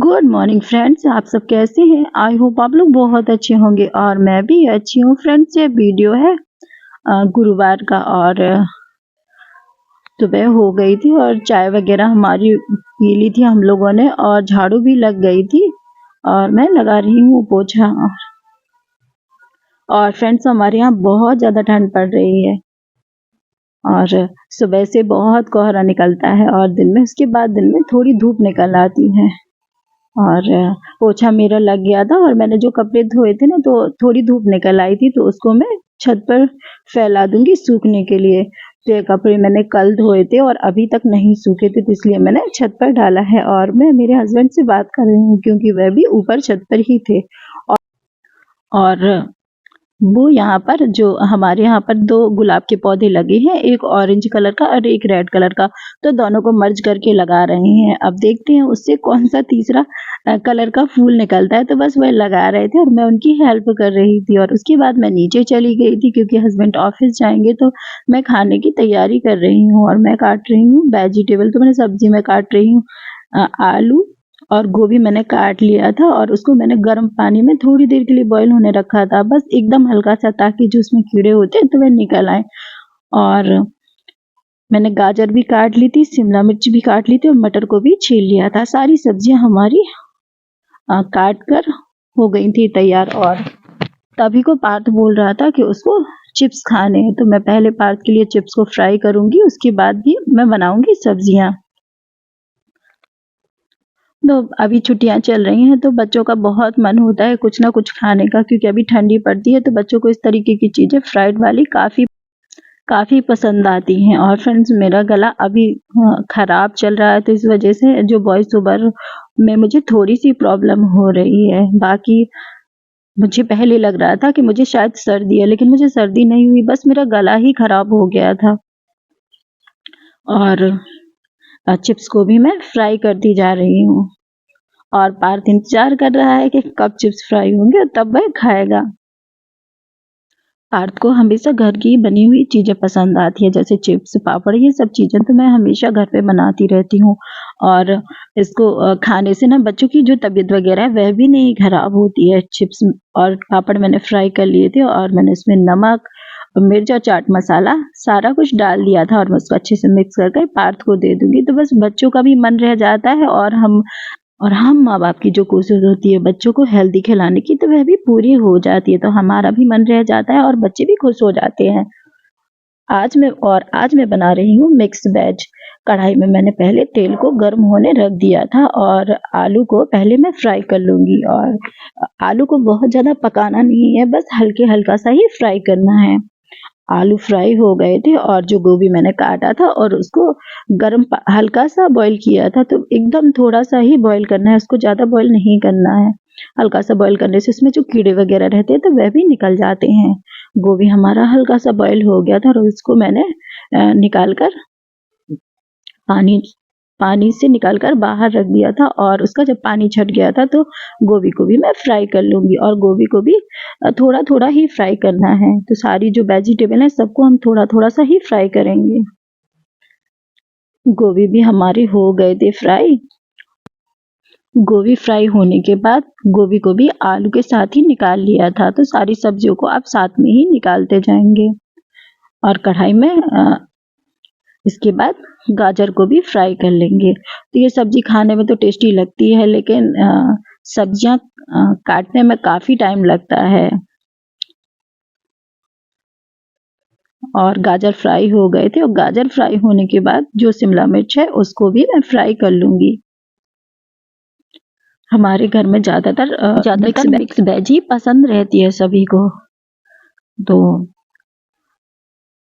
Good morning friends, आप सब कैसे हैं। आई होप आप लोग बहुत अच्छे होंगे और मैं भी अच्छी हूँ। फ्रेंड्स, ये वीडियो है गुरुवार का और सुबह हो गई थी और चाय वगैरह हमारी पी ली थी हम लोगों ने और झाड़ू भी लग गई थी और मैं लगा रही हूँ पोछा। और फ्रेंड्स, हमारे यहाँ बहुत ज़्यादा ठंड पड़ रही है और सुबह से बहुत कोहरा निकलता है और उसके बाद दिन में थोड़ी धूप निकल आती है। और पोछा मेरा लग गया था और मैंने जो कपड़े धोए थे ना, तो थोड़ी धूप निकल आई थी, तो उसको मैं छत पर फैला दूंगी सूखने के लिए। तो ये कपड़े मैंने कल धोए थे और अभी तक नहीं सूखे थे, तो इसलिए मैंने छत पर डाला है। और मैं मेरे हस्बैंड से बात कर रही हूँ क्योंकि वह भी ऊपर छत पर ही थे और वो यहाँ पर जो हमारे यहाँ पर 2 गुलाब के पौधे लगे हैं, एक ऑरेंज कलर का और एक रेड कलर का, तो दोनों को मर्ज करके लगा रहे हैं। अब देखते हैं उससे कौन सा तीसरा कलर का फूल निकलता है। तो बस वह लगा रहे थे और मैं उनकी हेल्प कर रही थी। और उसके बाद मैं नीचे चली गई थी क्योंकि हस्बैंड ऑफिस जाएंगे, तो मैं खाने की तैयारी कर रही हूँ और मैं काट रही हूँ वेजिटेबल। तो मैंने सब्जी में काट रही हूँ आलू और गोभी मैंने काट लिया था और उसको मैंने गर्म पानी में थोड़ी देर के लिए बॉईल होने रखा था, बस एकदम हल्का सा, ताकि जो उसमें कीड़े होते हैं तो वह निकल आए। और मैंने गाजर भी काट ली थी, शिमला मिर्च भी काट ली थी और मटर को भी छील लिया था। सारी सब्जियां हमारी काट कर हो गई थी तैयार। और तभी को पार्थ बोल रहा था कि उसको चिप्स खाने हैं, तो मैं पहले पार्थ के लिए चिप्स को फ्राई करूंगी, उसके बाद भी मैं बनाऊंगी सब्जियां। तो अभी छुट्टियां चल रही हैं तो बच्चों का बहुत मन होता है कुछ ना कुछ खाने का, क्योंकि अभी ठंडी पड़ती है, तो बच्चों को इस तरीके की चीजें फ्राइड वाली काफी पसंद आती हैं। और फ्रेंड्स, मेरा गला अभी खराब चल रहा है, तो इस वजह से जो वॉइस ओवर में मुझे थोड़ी सी प्रॉब्लम हो रही है। बाकी मुझे पहले लग रहा था कि मुझे शायद सर्दी है, लेकिन मुझे सर्दी नहीं हुई, बस मेरा गला ही खराब हो गया था। और चिप्स को भी मैं फ्राई करती जा रही हूँ और पार्थ इंतजार कर रहा है कि कब चिप्स फ्राई होंगे और तब वह खाएगा। पार्थ को हमेशा घर की बनी हुई चीजें पसंद आती है, जैसे चिप्स, पापड़, ये सब चीजें तो मैं हमेशा घर पे बनाती रहती हूँ। और इसको खाने से ना बच्चों की जो तबीयत वगैरह है वह भी नहीं खराब होती है। चिप्स और पापड़ मैंने फ्राई कर लिए थे और मैंने इसमें नमक, मिर्च और चाट मसाला सारा कुछ डाल दिया था और मैं उसको अच्छे से मिक्स करके पार्थ को दे दूंगी। तो बस बच्चों का भी मन रह जाता है और हम माँ बाप की जो कोशिश होती है बच्चों को हेल्दी खिलाने की, तो वह भी पूरी हो जाती है। तो हमारा भी मन रह जाता है और बच्चे भी खुश हो जाते हैं। आज मैं बना रही हूँ मिक्स वेज। कढ़ाई में मैंने पहले तेल को गर्म होने रख दिया था और आलू को पहले मैं फ्राई कर लूंगी। और आलू को बहुत ज्यादा पकाना नहीं है, बस हल्का सा ही फ्राई करना है। आलू फ्राई हो गए थे और जो गोभी मैंने काटा था और उसको हल्का सा बॉईल किया था, तो एकदम थोड़ा सा ही बॉईल करना है, उसको ज़्यादा बॉईल नहीं करना है। हल्का सा बॉईल करने से उसमें जो कीड़े वगैरह रहते हैं तो वह भी निकल जाते हैं। गोभी हमारा हल्का सा बॉईल हो गया था और उसको मैंने निकाल कर पानी से निकालकर बाहर रख दिया था। और उसका जब पानी छट गया था तो गोभी को भी मैं फ्राई कर लूंगी और गोभी को भी थोड़ा थोड़ा ही फ्राई करना है। तो सारी जो वेजिटेबल है सबको हम थोड़ा थोड़ा सा ही फ्राई करेंगे। गोभी भी हमारे हो गए थे फ्राई। गोभी फ्राई होने के बाद गोभी को भी आलू के साथ ही निकाल लिया था। तो सारी सब्जियों को आप साथ में ही निकालते जाएंगे। और कढ़ाई में इसके बाद गाजर को भी फ्राई कर लेंगे। तो ये सब्जी खाने में तो टेस्टी लगती है, लेकिन सब्जियां काटने में काफी टाइम लगता है। और गाजर फ्राई हो गए थे और गाजर फ्राई होने के बाद जो शिमला मिर्च है उसको भी मैं फ्राई कर लूंगी। हमारे घर में ज्यादातर मिक्स वेज ही पसंद रहती है सभी को, तो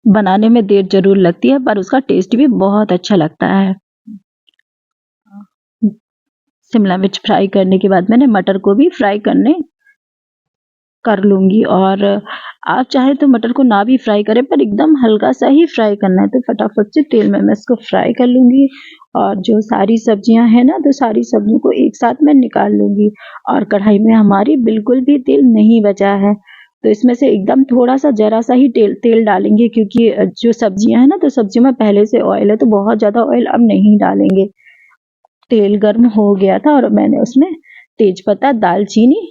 बनाने में देर जरूर लगती है पर उसका टेस्ट भी बहुत अच्छा लगता है। शिमला मिर्च फ्राई करने के बाद मैंने मटर को भी फ्राई कर लूंगी। और आप चाहे तो मटर को ना भी फ्राई करें, पर एकदम हल्का सा ही फ्राई करना है। तो फटाफट से तेल में मैं इसको फ्राई कर लूंगी और जो सारी सब्जियां हैं ना, तो सारी सब्जियों को एक साथ में निकाल लूंगी। और कढ़ाई में हमारी बिल्कुल भी तेल नहीं बचा है, तो इसमें से एकदम थोड़ा सा जरा सा ही तेल डालेंगे, क्योंकि जो सब्जियां हैं ना, तो सब्जियों में पहले से ऑयल है, तो बहुत ज्यादा ऑयल अब नहीं डालेंगे। तेल गर्म हो गया था और मैंने उसमें तेजपत्ता, दालचीनी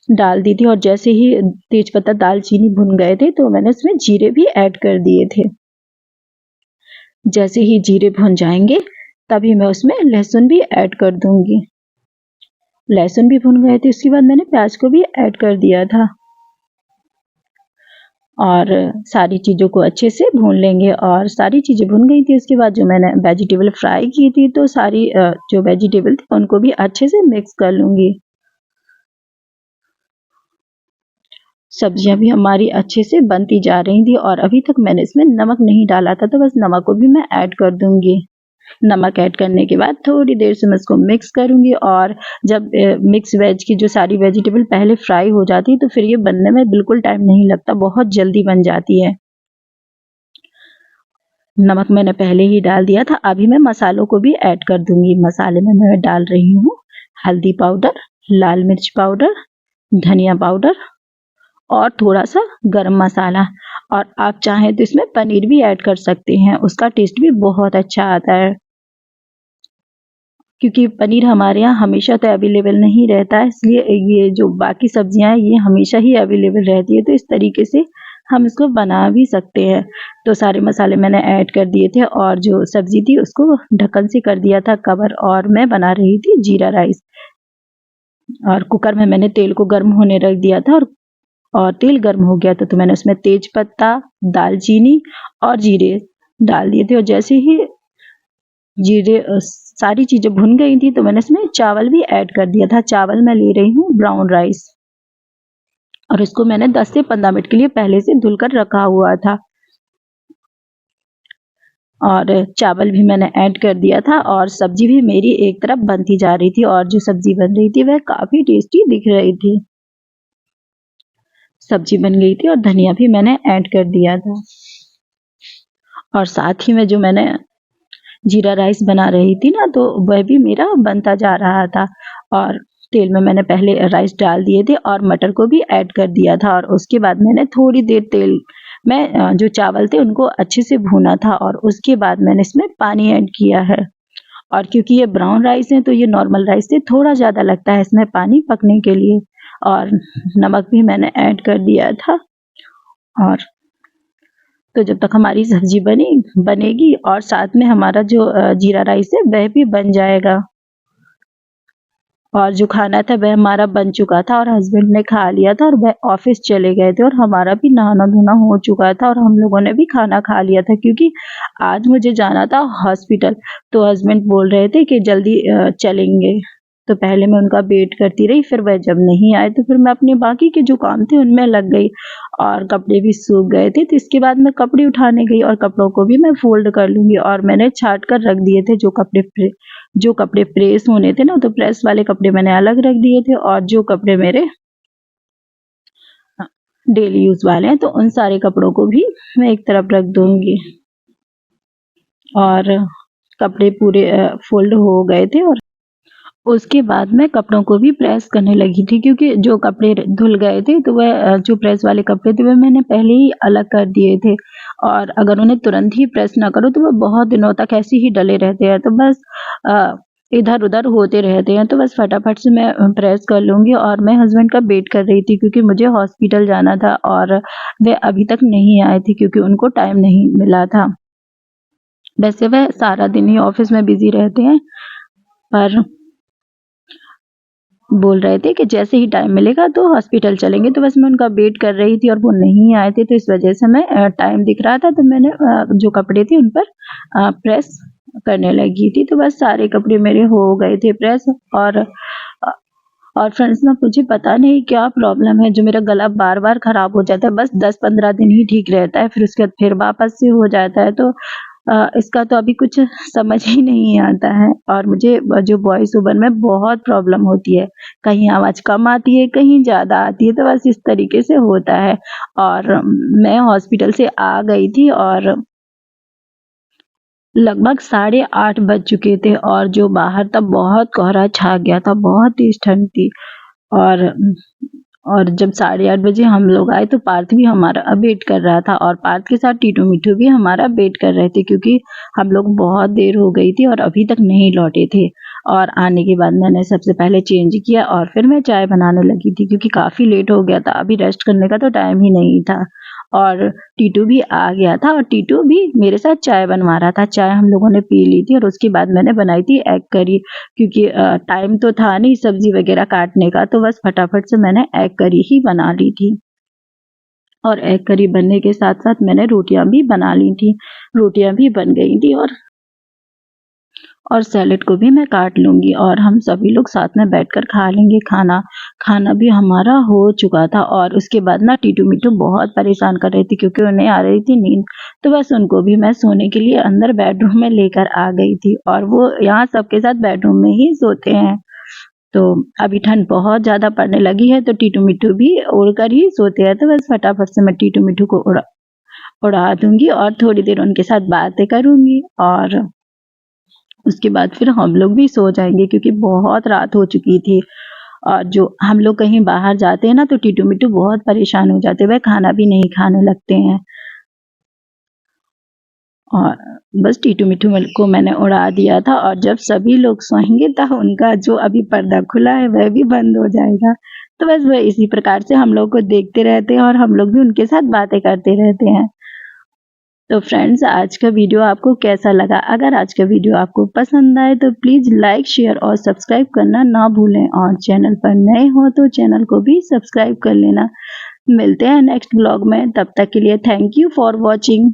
डाल दी थी और जैसे ही तेजपत्ता, दालचीनी भुन गए थे तो मैंने उसमें जीरे भी ऐड कर दिए थे। जैसे ही जीरे भुन जाएंगे तभी मैं उसमें लहसुन भी ऐड कर दूंगी। लहसुन भी भुन गए थे, उसके बाद मैंने प्याज को भी ऐड कर दिया था और सारी चीज़ों को अच्छे से भून लेंगे। और सारी चीज़ें भुन गई थी, उसके बाद जो मैंने वेजिटेबल फ्राई की थी तो सारी जो वेजिटेबल थी उनको भी अच्छे से मिक्स कर लूँगी। सब्जियां भी हमारी अच्छे से बनती जा रही थी और अभी तक मैंने इसमें नमक नहीं डाला था, तो बस नमक को भी मैं ऐड कर दूंगी। नमक ऐड करने के बाद थोड़ी देर से मैं इसको मिक्स करूंगी और जब मिक्स वेज की जो सारी वेजिटेबल पहले फ्राई हो जाती है तो फिर ये बनने में बिल्कुल टाइम नहीं लगता, बहुत जल्दी बन जाती है। नमक मैंने पहले ही डाल दिया था, अभी मैं मसालों को भी ऐड कर दूंगी। मसाले में मैं डाल रही हूँ हल्दी पाउडर, लाल मिर्च पाउडर, धनिया पाउडर और थोड़ा सा गरम मसाला। और आप चाहें तो इसमें पनीर भी ऐड कर सकते हैं, उसका टेस्ट भी बहुत अच्छा आता है। क्योंकि पनीर हमारे यहाँ हमेशा तो अवेलेबल नहीं रहता है, इसलिए ये जो बाकी सब्जियां हैं ये हमेशा ही अवेलेबल रहती है, तो इस तरीके से हम इसको बना भी सकते हैं। तो सारे मसाले मैंने ऐड कर दिए थे और जो सब्जी थी उसको ढक्कन से कर दिया था कवर और मैं बना रही थी जीरा राइस। और कुकर में मैंने तेल को गर्म होने रख दिया था और तेल गर्म हो गया तो मैंने उसमें तेज पत्ता, दालचीनी और जीरे डाल दिए थे और जैसे ही जीरे सारी चीजें भुन गई थी तो मैंने इसमें चावल भी ऐड कर दिया था। चावल मैं ले रही हूँ ब्राउन राइस और इसको मैंने 10 से 15 मिनट के लिए पहले से धुलकर रखा हुआ था और चावल भी मैंने ऐड कर दिया था और सब्जी भी मेरी एक तरफ बनती जा रही थी और जो सब्जी बन रही थी वह काफी टेस्टी दिख रही थी। सब्जी बन गई थी और धनिया भी मैंने ऐड कर दिया था और साथ ही में जो मैंने जीरा राइस बना रही थी ना तो वह भी मेरा बनता जा रहा था और तेल में मैंने पहले राइस डाल दिए थे और मटर को भी ऐड कर दिया था और उसके बाद मैंने थोड़ी देर तेल में जो चावल थे उनको अच्छे से भूना था और उसके बाद मैंने इसमें पानी ऐड किया है। और क्योंकि ये ब्राउन राइस है तो ये नॉर्मल राइस से थोड़ा ज़्यादा लगता है इसमें पानी पकने के लिए और नमक भी मैंने ऐड कर दिया था। और तो जब तक हमारी सब्जी बनेगी और साथ में हमारा जो जीरा राइस है वह भी बन जाएगा। और जो खाना था वह हमारा बन चुका था और हस्बैंड ने खा लिया था और वह ऑफिस चले गए थे और हमारा भी नहाना धोना हो चुका था और हम लोगों ने भी खाना खा लिया था क्योंकि आज मुझे जाना था हॉस्पिटल। तो हस्बैंड बोल रहे थे कि जल्दी चलेंगे, तो पहले मैं उनका वेट करती रही, फिर वह जब नहीं आए तो फिर मैं अपने बाकी के जो काम थे उनमें लग गई और कपड़े भी सूख गए थे। तो इसके बाद मैं कपड़े उठाने गई और कपड़ों को भी मैं फोल्ड कर लूँगी और मैंने छाट कर रख दिए थे जो कपड़े प्रेस होने थे ना, तो प्रेस वाले कपड़े मैंने अलग रख दिए थे और जो कपड़े मेरे डेली यूज वाले हैं तो उन सारे कपड़ों को भी मैं एक तरफ रख दूंगी। और कपड़े पूरे फोल्ड हो गए थे और उसके बाद मैं कपड़ों को भी प्रेस करने लगी थी क्योंकि जो कपड़े धुल गए थे तो वह जो प्रेस वाले कपड़े थे वह मैंने पहले ही अलग कर दिए थे और अगर उन्हें तुरंत ही प्रेस ना करो तो वह बहुत दिनों तक ऐसे ही डले रहते हैं, तो बस इधर उधर होते रहते हैं। तो बस फटाफट से मैं प्रेस कर लूँगी और मैं हस्बैंड का वेट कर रही थी क्योंकि मुझे हॉस्पिटल जाना था और वे अभी तक नहीं आए थे क्योंकि उनको टाइम नहीं मिला था। वैसे वह सारा दिन ही ऑफिस में बिजी रहते हैं पर बोल रहे थे कि जैसे ही टाइम मिलेगा तो हॉस्पिटल चलेंगे, तो बस मैं उनका वेट कर रही थी और वो नहीं आए थे तो इस वजह से मैं टाइम दिख रहा था तो मैंने जो कपड़े थे उन पर प्रेस करने लगी थी। तो बस सारे कपड़े मेरे हो गए थे प्रेस और फ्रेंड्स ना मुझे पता नहीं क्या प्रॉब्लम है जो मेरा गला बार बार खराब हो जाता है, बस 10-15 दिन ही ठीक रहता है फिर उसके बाद फिर वापस से हो जाता है। तो इसका तो अभी कुछ समझ ही नहीं आता है और मुझे जो वॉइस ओवर में बहुत प्रॉब्लम होती है, कहीं आवाज़ कम आती है कहीं ज़्यादा आती है, तो बस इस तरीके से होता है। और मैं हॉस्पिटल से आ गई थी और लगभग 8:30 बज चुके थे और जो बाहर था बहुत कोहरा छा गया था, बहुत तेज ठंड थी और और जब 8:30 बजे हम लोग आए तो पार्थ भी हमारा वेट कर रहा था और पार्थ के साथ टीटू मिठू भी हमारा वेट कर रहे थे क्योंकि हम लोग बहुत देर हो गई थी और अभी तक नहीं लौटे थे। और आने के बाद मैंने सबसे पहले चेंज किया और फिर मैं चाय बनाने लगी थी क्योंकि काफ़ी लेट हो गया था, अभी रेस्ट करने का तो टाइम ही नहीं था। और टीटू भी आ गया था और टीटू भी मेरे साथ चाय बनवा रहा था। चाय हम लोगों ने पी ली थी और उसके बाद मैंने बनाई थी एग करी क्योंकि टाइम तो था नहीं सब्जी वगैरह काटने का, तो बस फटाफट से मैंने एग करी ही बना ली थी। और एग करी बनने के साथ-साथ मैंने रोटियां भी बना ली थी। रोटियां भी बन गई थी और सैलेड को भी मैं काट लूँगी और हम सभी लोग साथ में बैठकर खा लेंगे खाना। खाना भी हमारा हो चुका था और उसके बाद ना टीटू मिट्टू बहुत परेशान कर रही थी क्योंकि उन्हें आ रही थी नींद। तो बस उनको भी मैं सोने के लिए अंदर बेडरूम में लेकर आ गई थी और वो यहाँ सबके साथ बेडरूम में ही सोते हैं। तो अभी ठंड बहुत ज़्यादा पड़ने लगी है तो टीटू मिट्टू भी उड़कर ही सोते हैं। तो बस फटाफट से मैं टीटू मिट्टू को उड़ा दूँगी और थोड़ी देर उनके साथ बातें करूँगी और उसके बाद फिर हम लोग भी सो जाएंगे क्योंकि बहुत रात हो चुकी थी। और जो हम लोग कहीं बाहर जाते हैं ना तो टीटू मिट्टू बहुत परेशान हो जाते हैं, वह खाना भी नहीं खाने लगते हैं। और बस टीटू मिट्टू को मैंने उड़ा दिया था और जब सभी लोग सोएंगे तब उनका जो अभी पर्दा खुला है वह भी बंद हो जाएगा। तो बस वह इसी प्रकार से हम लोग को देखते रहते हैं और हम लोग भी उनके साथ बातें करते रहते हैं। तो फ्रेंड्स आज का वीडियो आपको कैसा लगा? अगर आज का वीडियो आपको पसंद आए तो प्लीज़ लाइक, शेयर और सब्सक्राइब करना ना भूलें और चैनल पर नए हो तो चैनल को भी सब्सक्राइब कर लेना। मिलते हैं नेक्स्ट ब्लॉग में, तब तक के लिए थैंक यू फॉर वॉचिंग।